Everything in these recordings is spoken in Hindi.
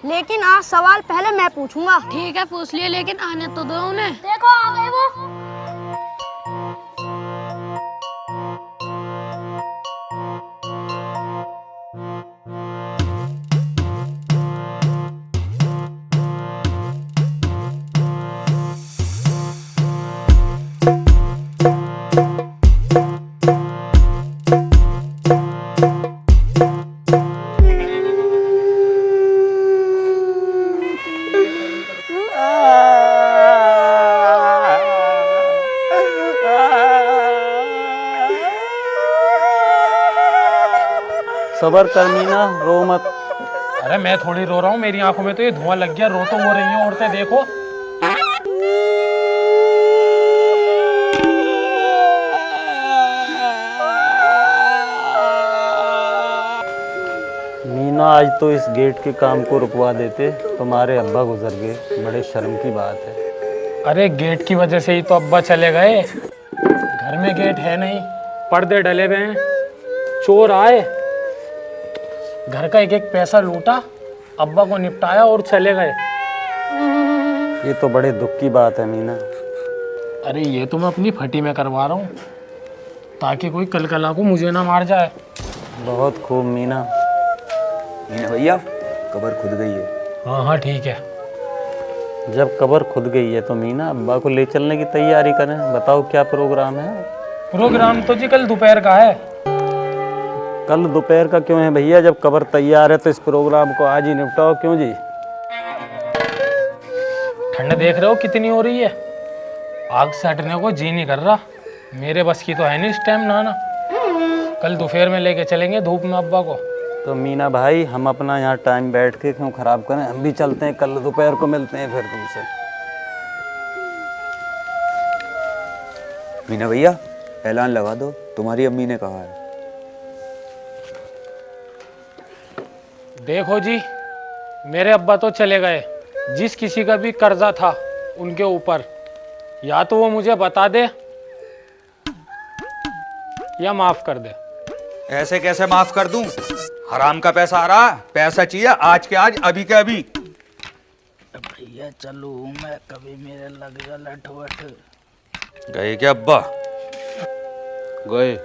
लेकिन आज सवाल पहले मैं पूछूंगा। ठीक है पूछ लिए, लेकिन आने तो दो उन्हें। देखो आ गए वो। सबर कर मीना, रो मत। अरे मैं थोड़ी रो रहा हूँ, मेरी आंखों में तो ये धुआं लग गया। रो तो हो रही हैं औरतें, देखो। मीना आज तो इस गेट के काम को रुकवा देते, तुम्हारे अब्बा गुजर गए, बड़े शर्म की बात है। अरे गेट की वजह से ही तो अब्बा चले गए। घर में गेट है नहीं, पर्दे डले हुए हैं, चोर आए, घर का एक एक पैसा लूटा, अब्बा को निपटाया और चले गए। ये तो बड़े दुख की बात है मीना। अरे ये तो मैं अपनी फटी में करवा रहा हूँ, ताकि कोई कल कला को मुझे ना मार जाए। बहुत खूब मीना। मीना भैया, कब्र खुद गई है। हाँ हाँ ठीक है। जब कब्र खुद गई है तो मीना अब्बा को ले चलने की तैयारी करें। बताओ क्या प्रोग्राम है? प्रोग्राम तो जी कल दोपहर का है। कल दोपहर का क्यों है भैया? जब कब्र तैयार है तो इस प्रोग्राम को आज ही निपटाओ। क्यों जी? ठंड देख रहे हो कितनी हो रही है, आग से हटने को जी नहीं कर रहा। मेरे बस की तो है नहीं इस टाइम नहाना। कल दोपहर में लेके चलेंगे धूप में अब्बा को। तो मीना भाई, हम अपना यहाँ टाइम बैठ के क्यों खराब करें? हम भी चलते हैं, कल दोपहर को मिलते हैं फिर तुमसे। मीना भैया, ऐलान लगा दो, तुम्हारी अम्मी ने कहा है। देखो जी, मेरे अब्बा तो चले गए। जिस किसी का भी कर्जा था उनके ऊपर, या तो वो मुझे बता दे या माफ कर दे। ऐसे कैसे माफ कर दूं? हराम का पैसा आ रहा, पैसा चाहिए आज के आज, अभी के अभी। भैया चलो, मैं कभी मेरे लग जा लठवठ। गए क्या अब्बा? गए।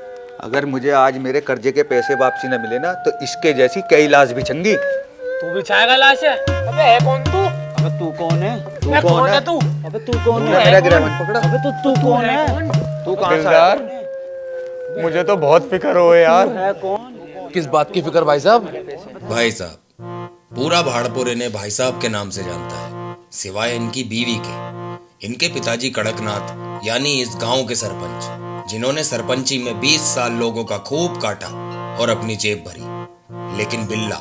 अगर मुझे आज मेरे कर्जे के पैसे वापसी न मिले ना, तो इसके जैसी कई लाश बिछेंगी। तू बिछाएगा लाश? अबे है कौन तू? अबे तू कौन है? मैं कौन है तू? अबे तू कौन तुमने है? मेरा गिरहट पकड़ा। अबे तू कौन है? तू कहाँ से आया? मुझे तो बहुत फिक्र हो यार। है कौन? किस बात की फिक्र भाई साहब? भाई साहब, पूरा भाड़पुर इन्हें भाई साहब के नाम से जानता है, सिवाय इनकी बीवी के। इनके पिताजी कड़कनाथ यानी इस गांव के सरपंच, जिन्होंने सरपंची में 20 साल लोगों का खूब काटा और अपनी जेब भरी। लेकिन बिल्ला,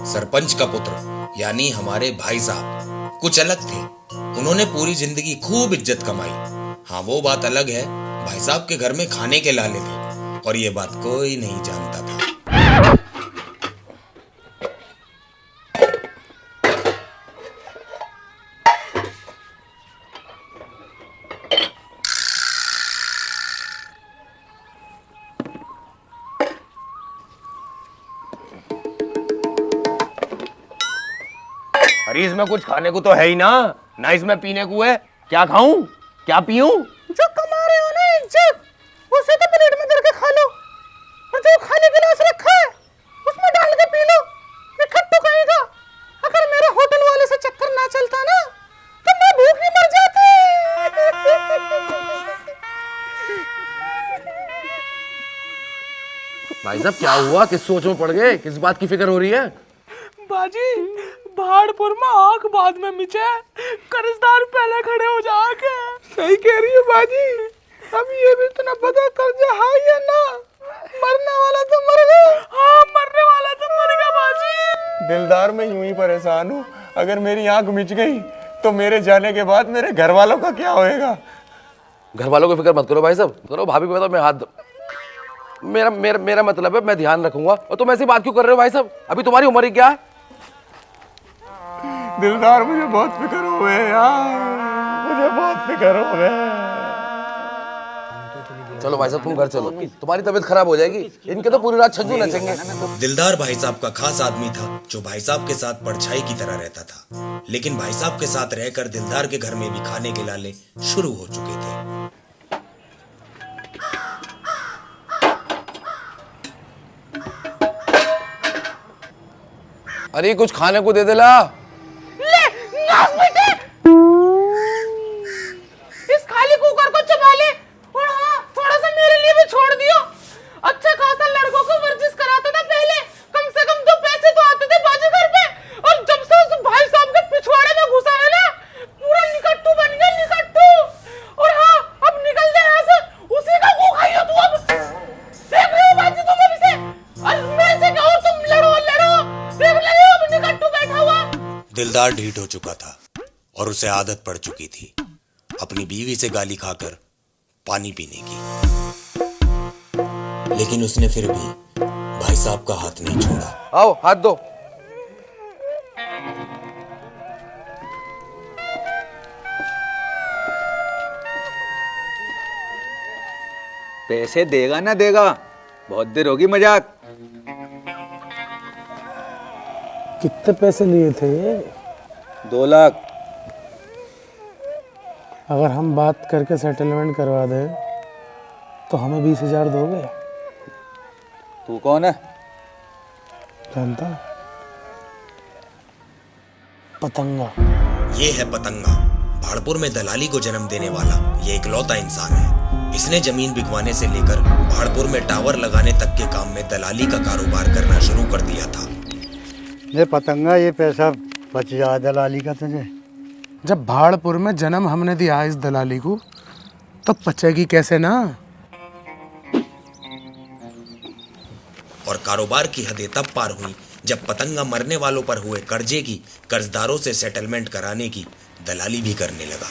सरपंच का पुत्र यानी हमारे भाई साहब, कुछ अलग थे। उन्होंने पूरी जिंदगी खूब इज्जत कमाई। हाँ, वो बात अलग है, भाई साहब के घर में खाने के लाले थे और ये बात कोई नहीं जानता था। अरे इसमें कुछ खाने को तो है ही ना इसमें पीने को है। क्या खाऊं, क्या पीऊं? जो कमा रहे हो ना इज्जत, उसे तो प्लेट में धर के खा लो, और जो खाने के लिए रखा है उसमें डाल के पी लो। ये खट्टू कहेगा, अगर मेरे होटल वाले से चक्कर ना चलता ना, तो मैं भूख नहीं मर जाती। भाई साहब क्या हुआ? किस सोच में पड़ गए? किस बात की फिक्र हो रही है? बाजी, भाड़पुर में आग बाद में मिचे, कर्जदार पहले खड़े हो जाके। सही कह रही है बाजी, अब ये भी तो ना पता कर्जा है या ना। मरने वाला तो मर गया। हाँ, मरने वाला तो मर गया बाजी। दिलदार, मैं यूं ही परेशान हूँ। अगर मेरी आंख मिच गई तो मेरे जाने के बाद मेरे घर वालों का क्या होएगा? घर वालों की फिक्र मत करो भाई साहब, करो भाभी को बताओ मैं हाथ मेरा मेरा मेरा मतलब है मैं ध्यान रखूंगा। और तुम ऐसी बात क्यों कर रहे हो भाई साहब? अभी तुम्हारी उम्र ही क्या है? दिलदार, मुझे बहुत फिक्र हो गए यार, मुझे बहुत फिक्र हो गए। चलो भाई साहब तुम घर चलो, तुम्हारी तबीयत खराब हो जाएगी। इनके तो पूरी रात छज्जू नचेंगे। दिलदार भाई साहब का खास आदमी था जो भाई साहब के साथ परछाई की तरह रहता था, लेकिन भाई साहब के साथ रहकर दिलदार के घर में भी खाने के लाले शुरू हो चुके थे। अरे कुछ खाने को दे दे ला। इस खाली कुकर को चबा ले और हाँ थोड़ा सा मेरे लिए भी छोड़ दियो। अच्छा खासा लड़कों को वर्जिश कराता था पहले, कम से कम 2 पैसे तो आते थे बाजी घर पे। और जब से उस भाई साहब के पिछवाड़े में घुसा है ना, पूरा निकट्टू बन गया, निकट्टू। और हाँ अब निकल जाए यहाँ से, उसी का मुंह खाइयो तू अब। देख रहे हो बाजी तुम अभी से, और मेरे से क्या, और तुम लड़ो देख रहे हो अब निकट्टू बैठा हुआ। दिलदार ढीठ हो चुका था और उसे आदत पड़ चुकी थी अपनी बीवी से गाली खाकर पानी पीने की, लेकिन उसने फिर भी भाई साहब का हाथ नहीं छोड़ा। आओ हाथ दो। पैसे देगा ना देगा, बहुत देर होगी मजाक। कितने पैसे लिए थे ये? 2 लाख। अगर हम बात करके सेटलमेंट करवा दें तो हमें 20,000 दोगे? तू कौन है? जानता? पतंगा। ये है पतंगा, भाड़पुर में दलाली को जन्म देने वाला ये इकलौता इंसान है। इसने जमीन बिकवाने से लेकर भाड़पुर में टावर लगाने तक के काम में दलाली का कारोबार करना शुरू कर दिया था। ये पतंगा, ये पैसा बच जाए दलाली का तुझे। जब भाड़पुर में जन्म हमने दिया इस दलाली को, तो बचेगी कैसे ना। और कारोबार की हदें तब पार हुई जब पतंगा मरने वालों पर हुए कर्जे की कर्जदारों से सेटलमेंट कराने की दलाली भी करने लगा।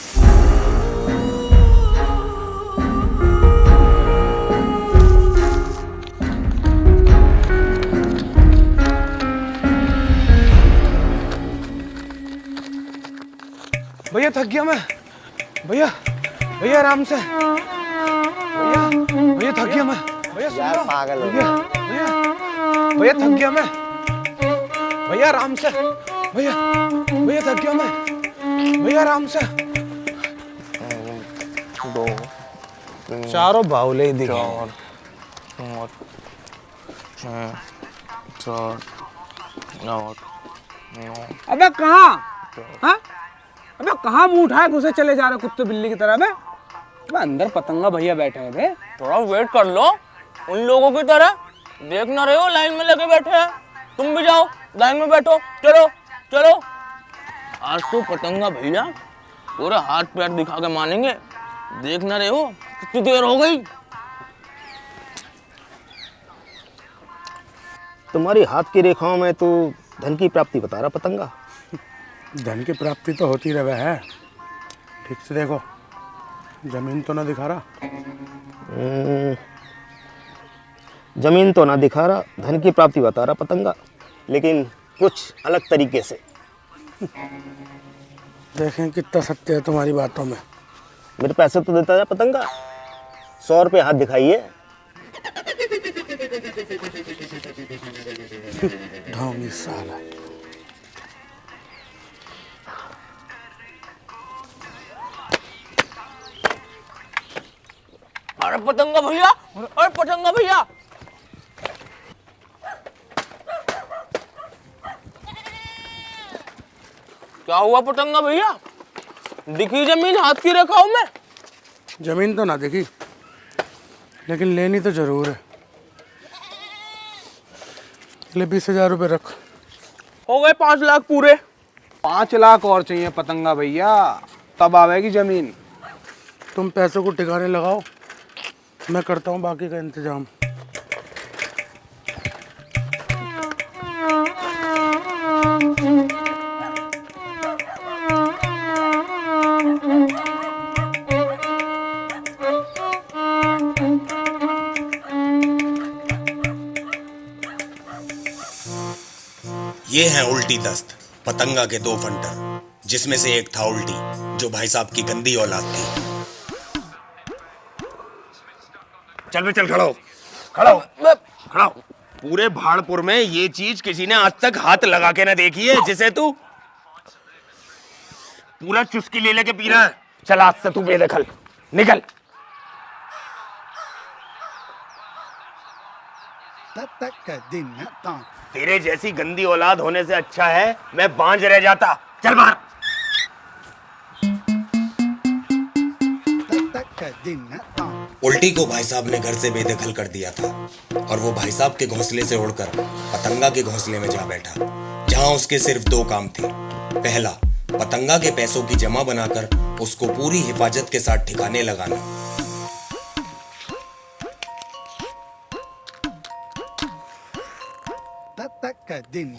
भैया थक गया मैं, भैया भैया आराम से, भैया भैया थक गया मैं, भैया सुन लो, पागल हो गया भैया, भैया थक गया मैं, भैया आराम से, भैया भैया थक गया मैं, भैया आराम से। 2 चारों बाउले ही दिखे। 4 5 6 7 8 अबे कहाँ, हाँ अबे कहाँ मुंह उठाए घुसे चले जा रहे कुत्ते बिल्ली की तरह। अबे अंदर पतंगा भैया बैठे हैं बे। थोड़ा वेट कर लो, उन लोगों की तरह देख ना रहे हो लाइन में लगे बैठे हैं। तुम भी जाओ लाइन में बैठो, चलो चलो। आज तो पतंगा भैया पूरा हाथ पैर दिखा के मानेंगे। देख ना रहे हो कितनी देर हो गई। तुम्हारी हाथ की रेखाओं में तो धन की प्राप्ति बता रहा पतंगा। धन की प्राप्ति तो होती रहे है, ठीक से देखो, जमीन तो ना दिखा रहा। जमीन तो ना दिखा रहा, धन की प्राप्ति बता रहा पतंगा, लेकिन कुछ अलग तरीके से। देखें कितना सत्य है तुम्हारी बातों में। मेरे पैसे तो देता है पतंगा, 100 रुपये हाथ दिखाइए। ढोंगी साला। अरे पतंगा भैया, अरे पतंगा भैया, क्या हुआ पतंगा भैया? दिखी जमीन हाथ की रेखाओं में? जमीन तो ना दिखी, लेकिन लेनी तो जरूर है। ले 20,000 रुपये रख। हो गए 5 लाख पूरे। 5 लाख और चाहिए पतंगा भैया, तब आवेगी जमीन। तुम पैसों को ठिकाने लगाओ, मैं करता हूँ बाकी का इंतजाम। ये हैं उल्टी दस्त, पतंगा के 2 फंटर, जिसमें से एक था उल्टी, जो भाई साहब की गंदी औलाद थी। चल बे चल, खड़ा हो, खड़ा हो, खड़ा हो। पूरे भाड़पुर में ये चीज किसी ने आज तक हाथ लगा के ना देखी है जिसे तू पूरा चुस्की ले लेके पी रहा है। चल आज से तू बेदखल निकल। तेरे जैसी गंदी औलाद होने से अच्छा है मैं बांझ रह जाता। चल बाहर। उल्टी को भाई साहब ने घर से बेदखल कर दिया था और वो भाई साहब के घोंसले से उड़कर पतंगा के घोंसले में जा बैठा, जहां उसके सिर्फ दो काम थे। पहला, पतंगा के पैसों की जमा बनाकर उसको पूरी हिफाजत के साथ ठिकाने लगाना,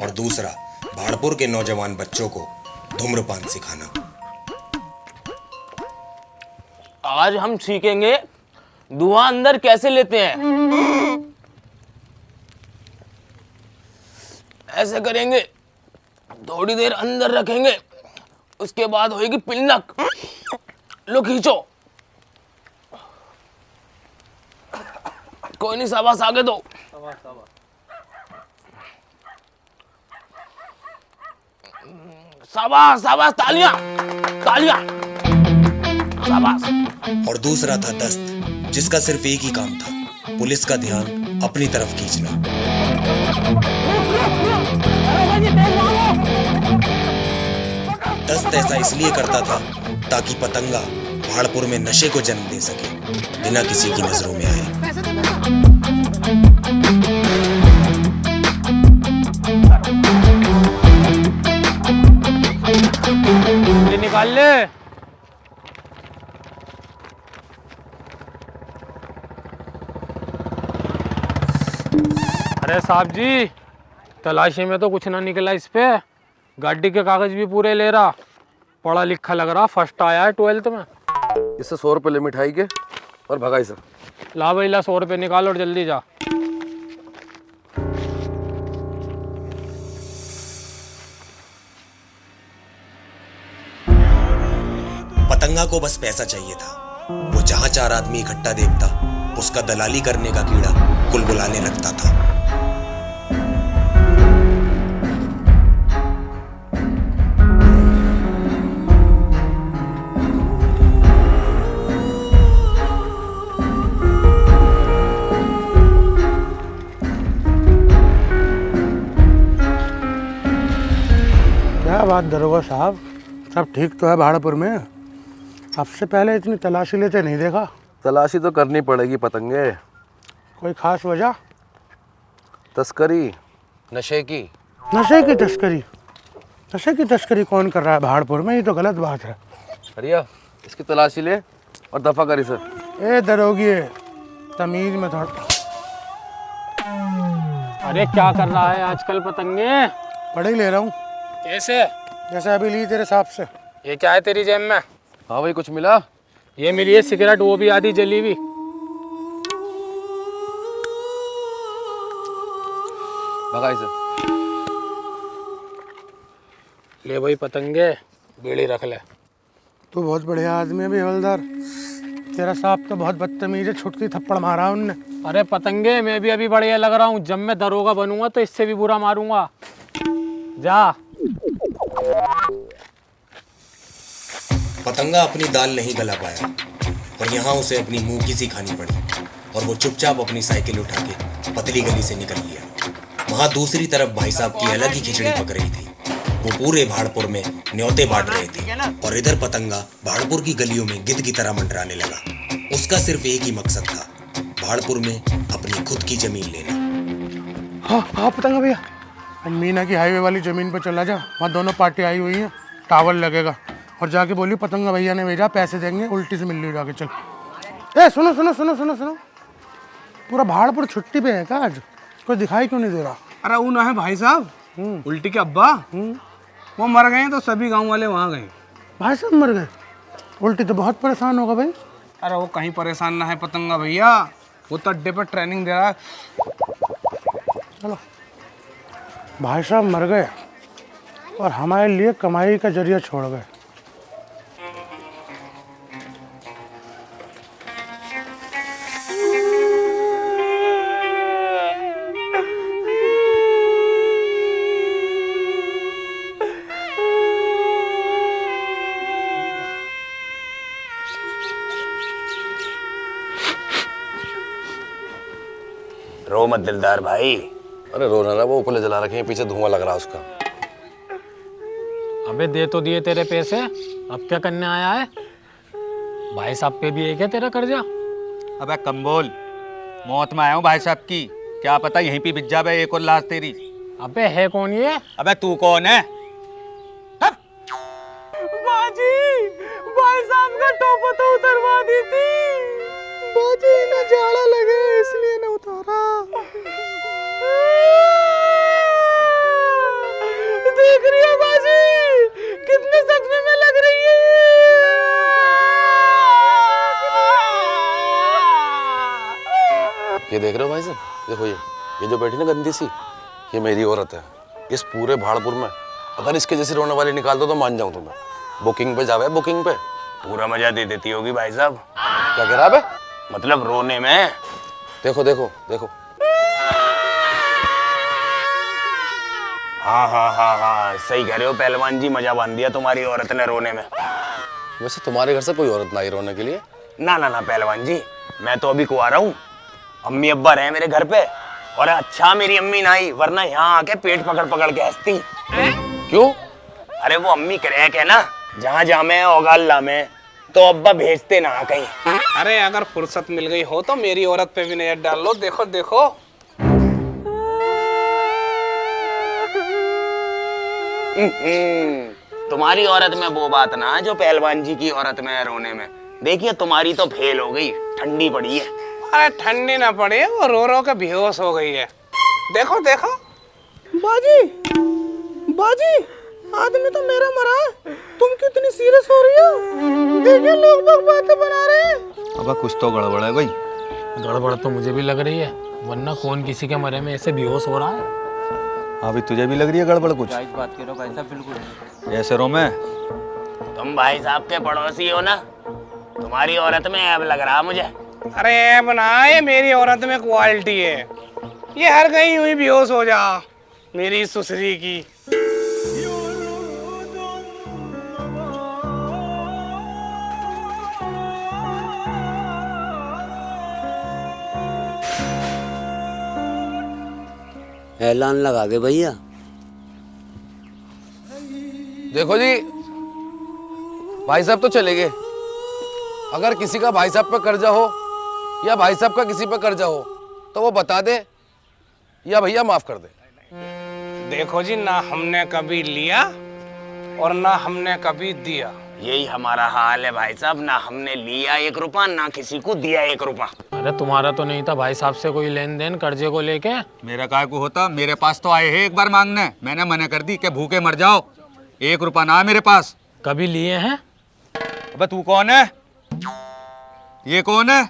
और दूसरा, भाड़पुर के नौजवान बच्चों को धूम्रपान सिखाना। आज हम सीखेंगे धुआं अंदर कैसे लेते हैं। ऐसे करेंगे, थोड़ी देर अंदर रखेंगे, उसके बाद होगी पिल्लक। लो खींचो। कोई नहीं, शाबाश, आगे दो। शाबाश शाबाश, तालियां तालियां, शाबाश। और दूसरा था दस्त, जिसका सिर्फ एक ही काम था, पुलिस का ध्यान अपनी तरफ खींचना। दस्त ऐसा इसलिए करता था ताकि पतंगा भाड़पुर में नशे को जन्म दे सके, बिना किसी की नजरों में आए। निकाल ले। अरे साहब जी, तलाशी में तो कुछ ना निकला इस पे। गाड़ी के कागज भी पूरे ले रहा, पढ़ा लिखा लग रहा, फर्स्ट आया है 12th में। इससे 100 रुपए ले मिठाई के और भगाई से। ला भाई ला, 100 रुपए निकाल और जल्दी जा। पतंगा को बस पैसा चाहिए था। वो जहां 4 आदमी इकट्ठा देखता, उसका दलाली करने का कीड़ा कुलबुलाने लगता था। क्या बात दरोगा साहब, सब ठीक तो है भाड़पुर में? आपसे पहले इतनी तलाशी लेते नहीं देखा। तलाशी तो करनी पड़ेगी पतंगे। कोई खास वजह? तस्करी, नशे की। नशे की तस्करी? नशे की तस्करी कौन कर रहा है भाड़पुर में? ये तो गलत बात है। अरिया, इसकी तलाशी ले और दफा कर इसे। ए दरोगी, तमीज में थोड़ा। अरे क्या कर रहा है आजकल पतंगे? पढ़ ही ले रहा हूँ। कैसे? जैसे अभी ली तेरे हिसाब से। ये क्या है तेरी जेब में? हाँ भाई, कुछ मिला? ये मिली है सिगरेट, वो भी आधी जली हुई। भगाई से। ले भाई पतंगे, बीड़ी रख ले। तू बहुत बढ़िया आदमी है भी हवलदार। तेरा साहब तो बहुत बदतमीज है, छुटकी थप्पड़ मारा उनने। अरे पतंगे, मैं भी अभी बढ़िया लग रहा हूँ। जब मैं दरोगा बनूंगा तो इससे भी बुरा मारूंगा। जा। पतंगा अपनी दाल नहीं गला पाया और यहाँ उसे अपनी मुंह की सी खानी पड़ी, और वो चुपचाप अपनी साइकिल उठा के पतली गली से निकल लिया। वहां दूसरी तरफ भाई साहब की अलग ही खिचड़ी पक रही थी। वो पूरे भाड़पुर में न्योते बांट रहे थे, और इधर पतंगा भाड़पुर की गलियों में गिद्ध की तरह मंडराने लगा। उसका सिर्फ एक ही मकसद था, भाड़पुर में अपनी खुद की जमीन लेना। हाँ पतंगा भैया, मीना की हाईवे वाली जमीन पर चला जा, वहाँ दोनों पार्टी आई हुई हैं, टावर लगेगा। और जाके बोली पतंगा भैया ने भेजा, पैसे देंगे, उल्टी से मिल ली जाके। चल। ए सुनो सुनो सुनो सुनो सुनो, पूरा भाड़पुर छुट्टी पे है क्या आज? कोई दिखाई क्यों नहीं दे रहा? अरे वो ना है भाई साहब, उल्टी के अब्बा, वो मर गए तो सभी गांव वाले वहाँ गए। भाई साहब मर गए? उल्टी तो बहुत परेशान होगा भाई। अरे वो कहीं परेशान ना है पतंगा भैया, वो तो अड्डे पर ट्रेनिंग दे रहा है। चलो, भाई साहब मर गए और हमारे लिए कमाई का जरिया छोड़ गए। रो मत दिलदार भाई। अरे रो ना, वो ऊपर जला रखे हैं, पीछे धुआं लग रहा है उसका। अबे दे तो दिए तेरे पैसे, अब क्या करने आया है? भाई साहब पे भी एक है तेरा कर्जा। अबे कम बोल, मौत में आया हूँ भाई साहब की, क्या पता यहीं पे बिक जाए एक और लाश तेरी। अबे है कौन ये? अबे तू कौन है? बाजी, भाई साहब का टोपा तो उतरवा दी थी। बाजी ना जाड़ा लगे इसलिए ना उतारा। देख रही है बाजी, कितने सदमे में लग रही है। ये देख रहे हो भाई साहब, देखो ये जो बैठी ना गंदी सी, ये मेरी औरत है। इस पूरे भाड़पुर में अगर इसके जैसे रोने वाली निकाल दो तो मान जाऊं तुम्हें। बुकिंग पे जावे, बुकिंग पे। पूरा मजा दे देती होगी भाई साहब। क्या कह रहा है? मतलब रोने में। देखो देखो देखो। हाँ, सही कह रहे हो पहलवान जी, मजा बांध दिया तुम्हारी औरत ने रोने में। वैसे तुम्हारे घर से कोई औरत ना आई रोने के लिए? ना पहलवान जी, मैं तो अभी कुंवारा हूँ। अम्मी अब्बा रहे मेरे घर पे, और अच्छा मेरी अम्मी ना आई, वरना यहाँ आके पेट पकड़ पकड़ के हंसती। क्यों? अरे वो अम्मी क्रैक है ना, जहाँ जामे औगाल लामे, तो अब्बा भेजते ना कहीं। अरे अगर फुर्सत मिल गई हो तो मेरी औरत पे भी नजर डाल लो। देखो देखो। तुम्हारी औरत में वो बात ना जो पहलवान जी की औरत में है रोने में। देखिए तुम्हारी तो फेल हो गई, ठंडी पड़ी है। अरे ठंडी ना पड़ी, वो रो रो के बेहोश हो गई है। देखो देखो। बाजी, बाजी, आदमी तो मेरा मरा है, तुम क्यों इतनी सीरियस हो रही हो? देखिए लोग बातें बना रहे हैं। अब कुछ तो गड़बड़ है भाई। गड़बड़ तो मुझे भी लग रही है, वरना कौन किसी के मरे में ऐसे बेहोश हो रहा है। अभी तुझे भी लग रही है गड़बड़ कुछ? बात करो भाई साहब, बिल्कुल ऐसे रो मैं। तुम भाई साहब के पड़ोसी हो ना, तुम्हारी औरत में ऐब लग रहा मुझे। अरे ऐब ना, ये मेरी औरत में क्वालिटी है। ये हर कहीं हुई बेहोश हो जा मेरी सुसरी की। ऐलान लगा दे भैया। देखो जी, भाई साहब तो चले गए। अगर किसी का भाई साहब पे कर्जा हो या भाई साहब का किसी पे कर्जा हो तो वो बता दे या भैया माफ कर दे। देखो जी, ना हमने कभी लिया और ना हमने कभी दिया। यही हमारा हाल है भाई साहब, ना हमने लिया 1 रुपया, ना किसी को दिया 1 रुपया। अरे तुम्हारा तो नहीं था भाई साहब से कोई लेन देन कर्जे को लेके? मेरा काय को होता, मेरे पास तो आए हैं एक बार मांगने, मैंने मना कर दी कि भूखे मर जाओ। 1 रुपया ना मेरे पास। कभी लिए हैं? अबे तू कौन है? ये कौन है?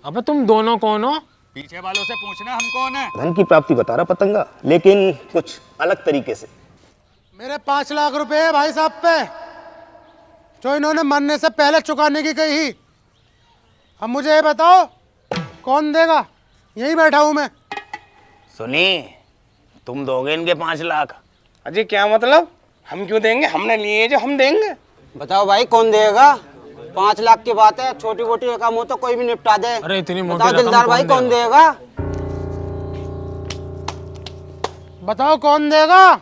अबे तुम दोनों कौन हो? पीछे वालों से पूछना हम कौन है। धन की प्राप्ति बता रहा पतंगा, लेकिन कुछ अलग तरीके से। मेरे 5 लाख रुपए है भाई साहब पे, जो इन्होंने मरने से पहले चुकाने की कही। अब मुझे ये बताओ कौन देगा? यही बैठा हूं मैं। सुनी, तुम दोगे इनके 5 लाख? अजी क्या मतलब? हम क्यों देंगे? हमने लिए जो हम देंगे। बताओ भाई कौन देगा? 5 लाख की बात है, छोटी मोटी रकम हो तो कोई भी निपटा दे। अरे इतनी मोटी बताओ रकम दिलदार भाई कौन देगा? बताओ कौन देगा?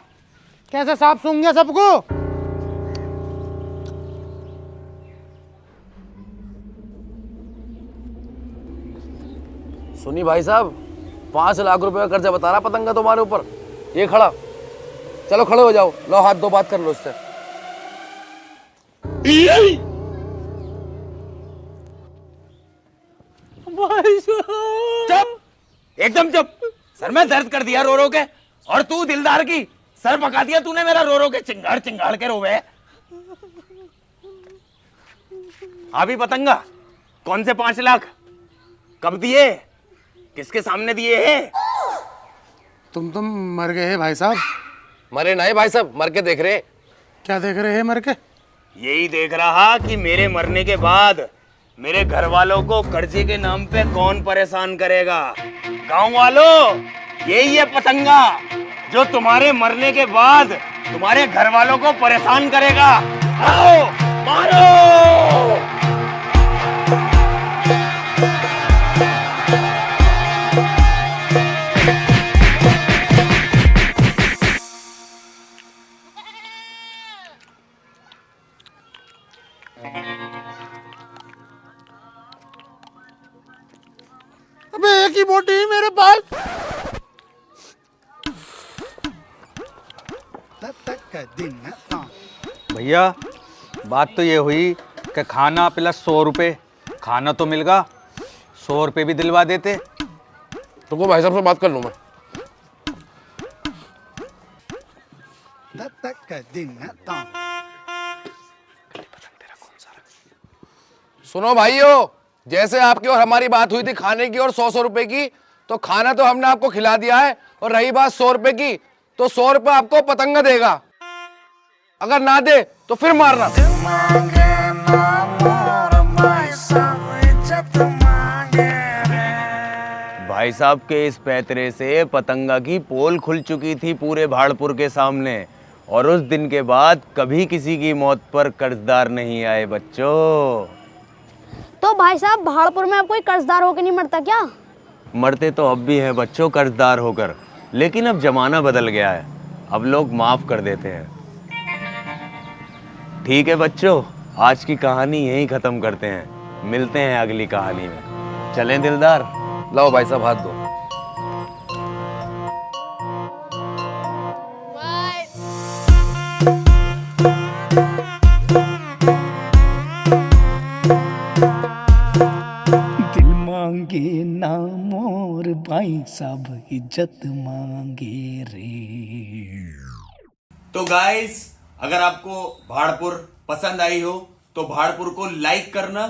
कैसे साफ सूंघे सबको? सुनी भाई साहब, 5 लाख रुपए का कर्जा बता रहा पतंगा तुम्हारे ऊपर। ये खड़ा, चलो खड़े हो जाओ, लो हाथ दो, बात कर लो उससे। चुप, एकदम चुप। सर में दर्द कर दिया रो रो के, और तू दिलदार की सर पका दिया तूने मेरा रो रो के। चिंगाड़ चिंगाड़ के रोवे। अभी पतंगा, कौन से 5 लाख? कब दिए? किसके सामने दिए हैं? तुम मर गए हैं भाई साहब। मरे नहीं भाई साहब, मर के देख रहे। क्या देख रहे हैं मर के? यही देख रहा कि मेरे मरने के बाद मेरे घर वालों को कर्जे के नाम पे कौन परेशान करेगा। गांव वालों, यही है पतंगा जो तुम्हारे मरने के बाद तुम्हारे घर वालों को परेशान करेगा। आओ मारो। अबे एक ही बोटी है मेरे पास। भैया बात तो ये हुई कि खाना प्लस 100 रुपये, खाना तो मिल गया, 100 रुपये भी दिलवा देते। तुमको भाई साहब से बात कर लूँ मैं। सुनो भाइयों, जैसे आपकी और हमारी बात हुई थी खाने की और 100 रुपए की, तो खाना तो हमने आपको खिला दिया है, और रही बात 100 रुपए की, तो 100 रुपए आपको पतंगा देगा। अगर ना दे तो फिर मारना। भाई साहब के इस पैतरे से पतंगा की पोल खुल चुकी थी पूरे भाड़पुर के सामने, और उस दिन के बाद कभी किसी की मौत पर कर्जदार नहीं आए बच्चों। तो भाई साहब भाड़पुर में अब कोई कर्जदार होके नहीं मरता क्या? मरते तो अब भी हैं बच्चों कर्जदार होकर, लेकिन अब जमाना बदल गया है, अब लोग माफ कर देते हैं। ठीक है बच्चों, आज की कहानी यहीं खत्म करते हैं, मिलते हैं अगली कहानी में। चलें दिलदार? लाओ भाई साहब हाथ दो। दिल मांगे ना मोर भाई साहब इज्जत मांगे रे। तो गाइस, अगर आपको भाड़पुर पसंद आई हो तो भाड़पुर को लाइक करना,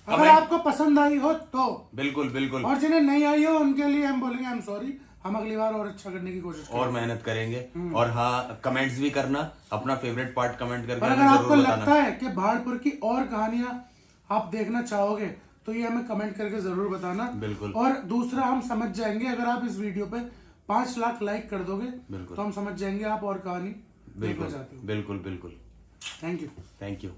अगर आपको पसंद आई हो तो बिल्कुल बिल्कुल, और जिन्हें नहीं आई हो उनके लिए हम बोलेंगे आई एम सॉरी, हम अगली बार और अच्छा करने की कोशिश करेंगे और मेहनत करेंगे। और हाँ, कमेंट्स भी करना, अपना फेवरेट पार्ट कमेंट करके और अगर हमें आपको जरूर लगता बताना। है कि भाड़पुर की और कहानियां आप देखना चाहोगे तो ये हमें कमेंट करके जरूर बताना। बिल्कुल। और दूसरा हम समझ जाएंगे, अगर आप इस वीडियो पे 5 लाख लाइक कर दोगे बिल्कुल, तो हम समझ जाएंगे आप और कहानी देखना बिल्कुल चाहते हो। बिल्कुल बिल्कुल। Thank you. Thank you.